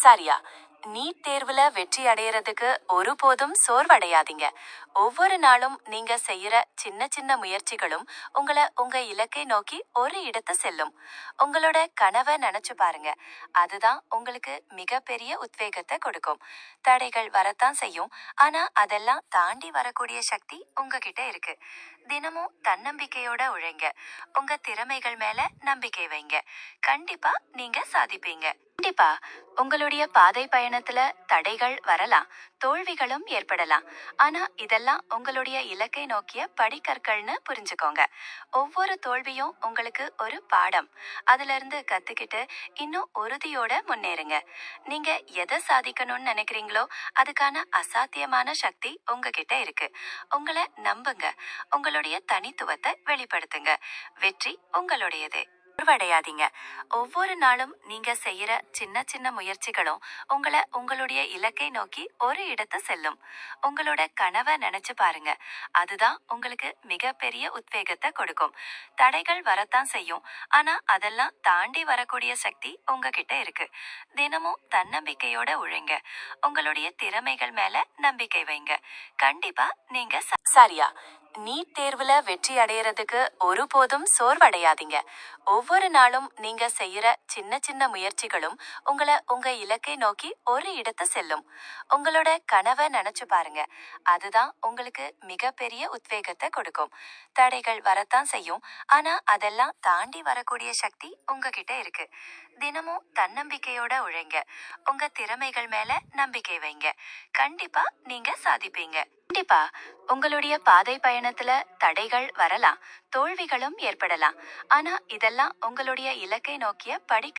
சரியா? நீட் தேர்வுல வெற்றி அடையறதுக்கு ஒருபோதும் சோர்வடையாதீங்க. ஒவ்வொரு நாளும் நீங்க செய்யற சின்ன சின்ன முயற்சிகளும் உங்க இலக்கை நோக்கி ஒரு இடத்த செல்லும். உங்களோட கனவை நினைச்சு பாருங்க. அதுதான் உங்களுக்கு மிகப்பெரிய உத்வேகத்தை கொடுக்கும். தடைகள் வரத்தான் செய்யும். ஆனா அதெல்லாம் தாண்டி வரக்கூடிய சக்தி உங்ககிட்ட இருக்கு. தினமும் தன்னம்பிக்கையோட உழைங்க. உங்க திறமைகள் மேல நம்பிக்கை வைங்க. கண்டிப்பா நீங்க சாதிப்பீங்க. கண்டிப்பா உங்களுடைய பாதை பயணத்துல தடைகள் வரலாம், தோல்விகளும் ஏற்படலாம். ஆனா இதெல்லாம் உங்களுடைய இலக்கை நோக்கிய படிக்கற்கள்னு புரிஞ்சுக்கோங்க. ஒவ்வொரு தோல்வியும் உங்களுக்கு ஒரு பாடம். அதுல இருந்து கத்துக்கிட்டு இன்னும் உறுதியோட முன்னேறுங்க. நீங்க எதை சாதிக்கணும்னு நினைக்கிறீங்களோ அதுக்கான அசாத்தியமான சக்தி உங்ககிட்ட இருக்கு. உங்களை நம்புங்க. உங்களுடைய தனித்துவத்தை வெளிப்படுத்துங்க. வெற்றி உங்களுடையது. சோர்வடையாதீங்க. ஒவ்வொரு நாளும் நீங்க செய்யற சின்ன சின்ன முயற்சிகளும் உங்களுடைய இலக்கை நோக்கி ஒரு இடத்த செல்லும். உங்களோட கனவை நினைச்சு பாருங்க. அதுதான் உங்களுக்கு மிகப்பெரிய உத்வேகத்தை கொடுக்கும். தடைகள் வரத்தான் செய்யும். ஆனா அதெல்லாம் தாண்டி வரக்கூடிய சக்தி உங்ககிட்ட இருக்கு. தினமும் தன்னம்பிக்கையோட உழைங்க. உங்களுடைய திறமைகள் மேல நம்பிக்கை வைங்க. கண்டிப்பா நீங்க சரியா? நீட் தேர்வுல வெற்றி அடையறதுக்கு ஒருபோதும் சோர்வடையாதீங்க. ஒவ்வொரு நாளும் நீங்க செய்யற சின்ன சின்ன முயற்சிகளும் உங்க இலக்கை நோக்கி ஒரு இடத்த செல்லும். உங்களோட கனவை நினைச்சு பாருங்க. அதுதான் உங்களுக்கு மிகப்பெரிய உத்வேகத்தை கொடுக்கும். தடைகள் வரத்தான் செய்யும். ஆனா அதெல்லாம் தாண்டி வரக்கூடிய சக்தி உங்ககிட்ட இருக்கு. தினமும் தன்னம்பிக்கையோட உழைங்க. உங்க திறமைகள் மேல நம்பிக்கை வைங்க. கண்டிப்பா நீங்க சாதிப்பீங்க. கண்டிப்பா உங்களுடைய பாதை பயணத்துல தடைகள் வரலாம், தோல்விகளும் ஏற்படலாம். ஆனா இதெல்லாம் உங்களுடைய இலக்கை நோக்கிய